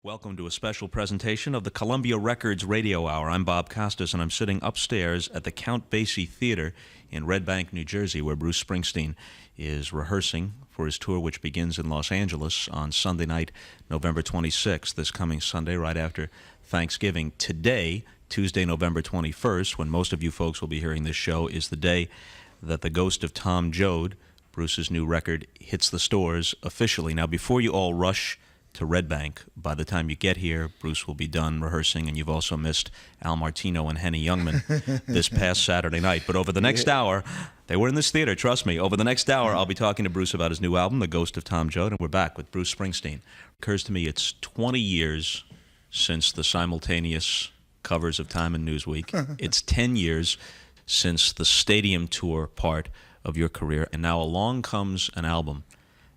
Welcome to a special presentation of the Columbia Records Radio Hour. I'm Bob Costas, and I'm sitting upstairs at the Count Basie Theater in Red Bank, New Jersey, where Bruce Springsteen is rehearsing for his tour, which begins in Los Angeles on Sunday night, November 26th, this coming Sunday, right after Thanksgiving. Today, Tuesday, November 21st, when most of you folks will be hearing this show, is the day that The Ghost of Tom Joad, Bruce's new record, hits the stores officially. Now, before you all rush to Red Bank, by the time you get here, Bruce will be done rehearsing, and you've also missed Al Martino and Henny Youngman this past Saturday night. But over the next hour, they were in this theater, trust me. Over the next hour, I'll be talking to Bruce about his new album, The Ghost of Tom Joad, and we're back with Bruce Springsteen. It occurs to me it's 20 years since the simultaneous covers of Time and Newsweek. It's 10 years since the stadium tour part of your career, and now along comes an album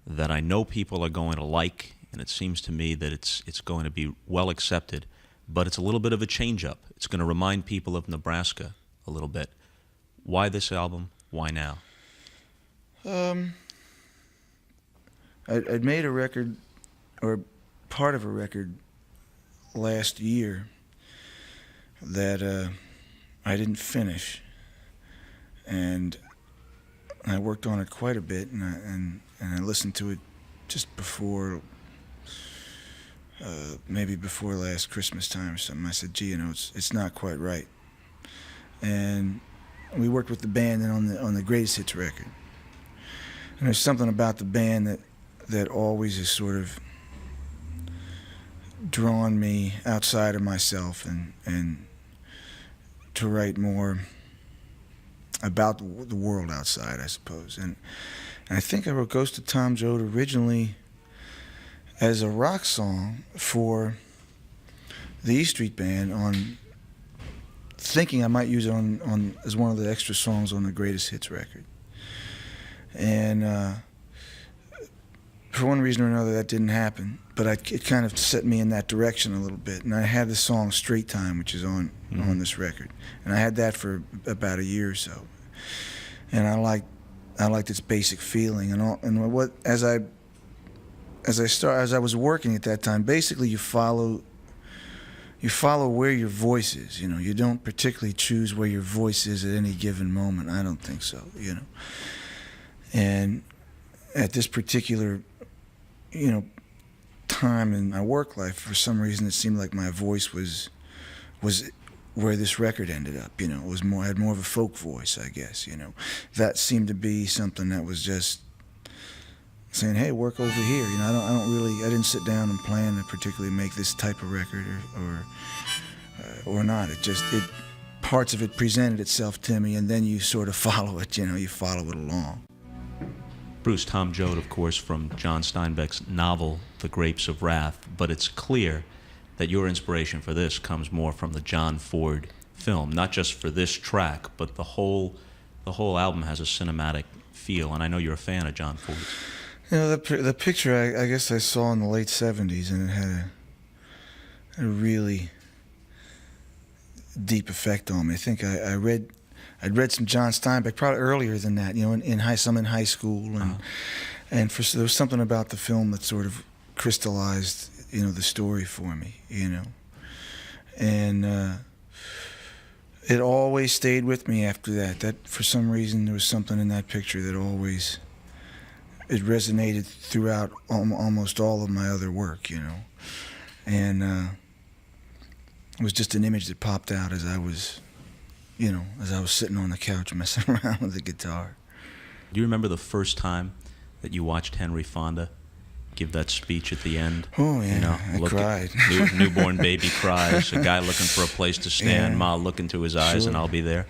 that I know people are going to like, and it seems to me that it's going to be well accepted, but it's a little bit of a change-up. It's going to remind people of Nebraska a little bit. Why this album? Why now? I'd made a record, or part of a record, last year that I didn't finish, and I worked on it quite a bit, and I listened to it just before. Maybe before last Christmas time or something. I said, gee, it's not quite right. And we worked with the band on the Greatest Hits record. And there's something about the band that always has sort of drawn me outside of myself and to write more about the world outside, I suppose. And I think I wrote Ghost of Tom Joad originally as a rock song for the E Street Band, on thinking I might use it on as one of the extra songs on the Greatest Hits record. And for one reason or another, that didn't happen. But it kind of set me in that direction a little bit. And I had the song Straight Time, which is on this record, and I had that for about a year or so. And I liked its basic feeling and what as I was working at that time, basically you follow where your voice is. You don't particularly choose where your voice is at any given moment. I don't think so. And at this particular, time in my work life, for some reason it seemed like my voice was where this record ended up. It was had more of a folk voice, I guess. That seemed to be something that was just saying, hey, work over here. I didn't sit down and plan to particularly make this type of record or not. Parts of it presented itself to me, and then you sort of follow it. You follow it along. Bruce, Tom Joad, of course, from John Steinbeck's novel The Grapes of Wrath, but it's clear that your inspiration for this comes more from the John Ford film, not just for this track, but the whole album has a cinematic feel, and I know you're a fan of John Ford's. The picture I guess I saw in the late 70s, and it had a really deep effect on me. I think I'd read some John Steinbeck probably earlier than that, in high school, and there was something about the film that sort of crystallized, the story for me, and it always stayed with me after that. That for some reason there was something in that picture that always. It resonated throughout almost all of my other work, and it was just an image that popped out as I was sitting on the couch messing around with the guitar. Do you remember the first time that you watched Henry Fonda give that speech at the end? Oh, yeah, I cried. Newborn baby cries, a guy looking for a place to stand, yeah. Ma, look into his eyes, Sure. and I'll be there.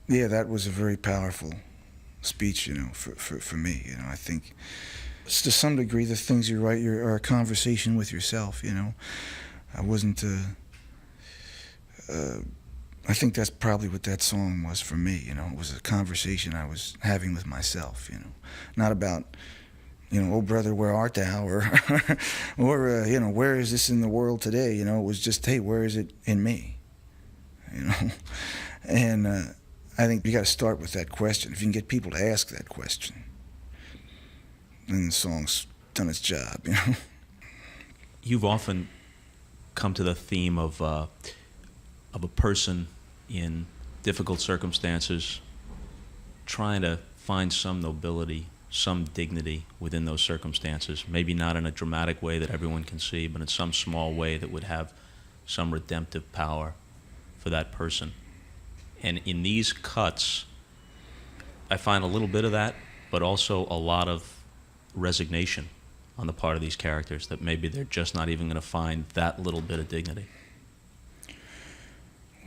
Yeah, that was a very powerful speech, for me. I think to some degree the things you write are a conversation with yourself. I wasn't. I think that's probably what that song was for me. It was a conversation I was having with myself. Not about, oh brother, where art thou, or where is this in the world today? It was just, hey, where is it in me? And I think you got to start with that question. If you can get people to ask that question, then the song's done its job. You've often come to the theme of a person in difficult circumstances trying to find some nobility, some dignity within those circumstances, maybe not in a dramatic way that everyone can see, but in some small way that would have some redemptive power for that person. And in these cuts, I find a little bit of that, but also a lot of resignation on the part of these characters, that maybe they're just not even going to find that little bit of dignity.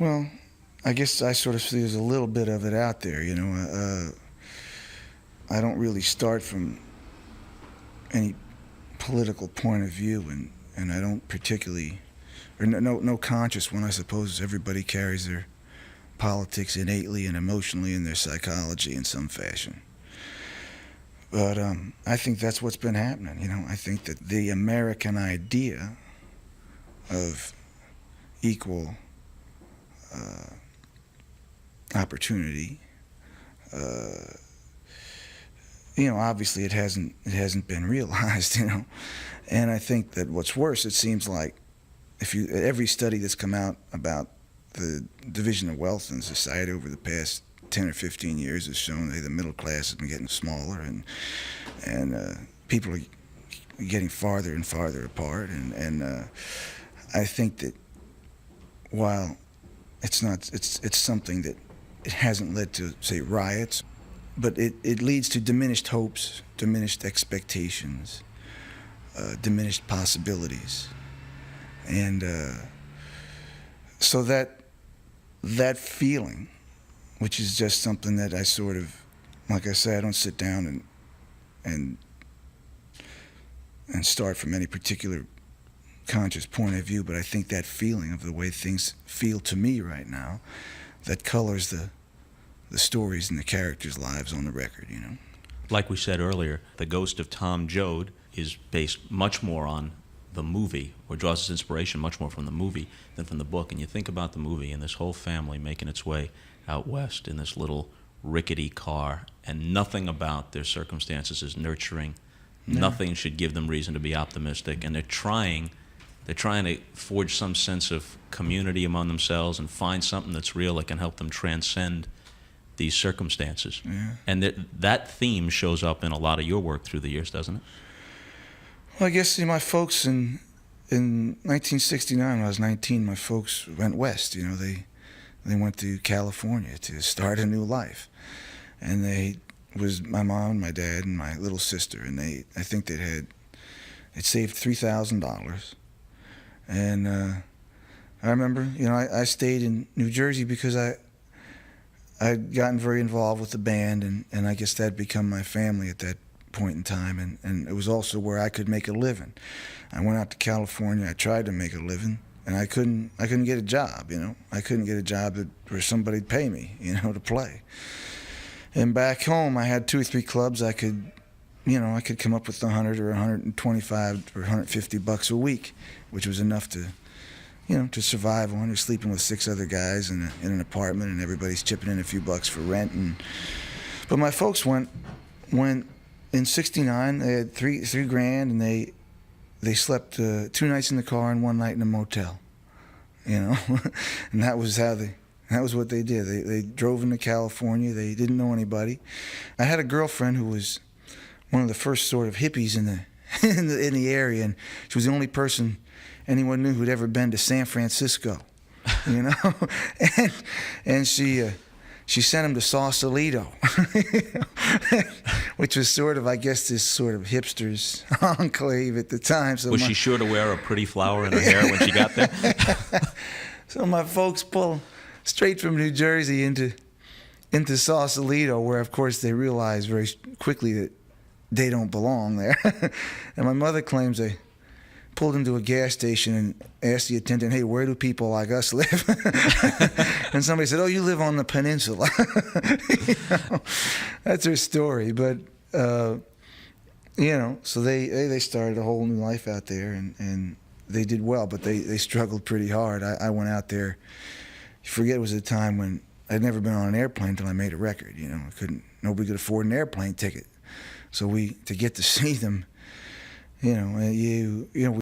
Well, I guess I sort of see there's a little bit of it out there, you know. I don't really start from any political point of view, and I don't particularly, or no conscious one. I suppose everybody carries their politics innately and emotionally in their psychology in some fashion. But I think that's what's been happening, you know. I think that the American idea of equal opportunity, you know, obviously it hasn't been realized, you know. And I think that what's worse, it seems like every study that's come out about the division of wealth in society over the past 10 or 15 years has shown that the middle class has been getting smaller, and people are getting farther and farther apart. And I think that while it's something that it hasn't led to, say, riots, but it leads to diminished hopes, diminished expectations, diminished possibilities. And so that feeling, which is just something that I sort of, like I say, I don't sit down and start from any particular conscious point of view, but I think that feeling of the way things feel to me right now, that colors the stories and the characters' lives on the record, you know. Like we said earlier, The Ghost of Tom Joad is based much more on the movie, or draws its inspiration much more from the movie than from the book. And you think about the movie and this whole family making its way out west in this little rickety car, and nothing about their circumstances is nurturing. No. Nothing should give them reason to be optimistic, and they're trying to forge some sense of community among themselves and find something that's real that can help them transcend these circumstances. Yeah. And that theme shows up in a lot of your work through the years, doesn't it? Well, I guess, see, my folks in 1969, when I was 19, my folks went west. You know, they went to California to start a new life, and it was my mom and my dad and my little sister, and I think they'd saved $3,000, and I remember, you know, I stayed in New Jersey because I'd gotten very involved with the band, and I guess that had become my family at that point in time, and it was also where I could make a living. I went out to California. I tried to make a living, and I couldn't get a job, you know. I couldn't get a job where somebody'd pay me, you know, to play. And back home, I had 2 or 3 clubs I could come up with $100 or $125 or $150 a week, which was enough to, you know, to survive on. You're sleeping with 6 other guys in an apartment, and everybody's chipping in a few bucks for rent. But my folks went in '69. They had $3,000, and they slept 2 nights in the car and 1 night in a motel, you know. And that was what they did. They drove into California. They didn't know anybody. I had a girlfriend who was one of the first sort of hippies in the area, and she was the only person anyone knew who'd ever been to San Francisco, you know. and she sent him to Sausalito, which was sort of, I guess, this sort of hipster's enclave at the time. So was she sure to wear a pretty flower in her hair when she got there? So my folks pulled straight from New Jersey into Sausalito, where, of course, they realized very quickly that they don't belong there. And my mother claims they pulled into a gas station and asked the attendant, "Hey, where do people like us live?" And somebody said, "Oh, you live on the peninsula." You know, that's her story. But you know, so they started a whole new life out there, and they did well, but they struggled pretty hard. I went out there. You forget it was a time when I'd never been on an airplane until I made a record. You know, nobody could afford an airplane ticket, so to get to see them, you know,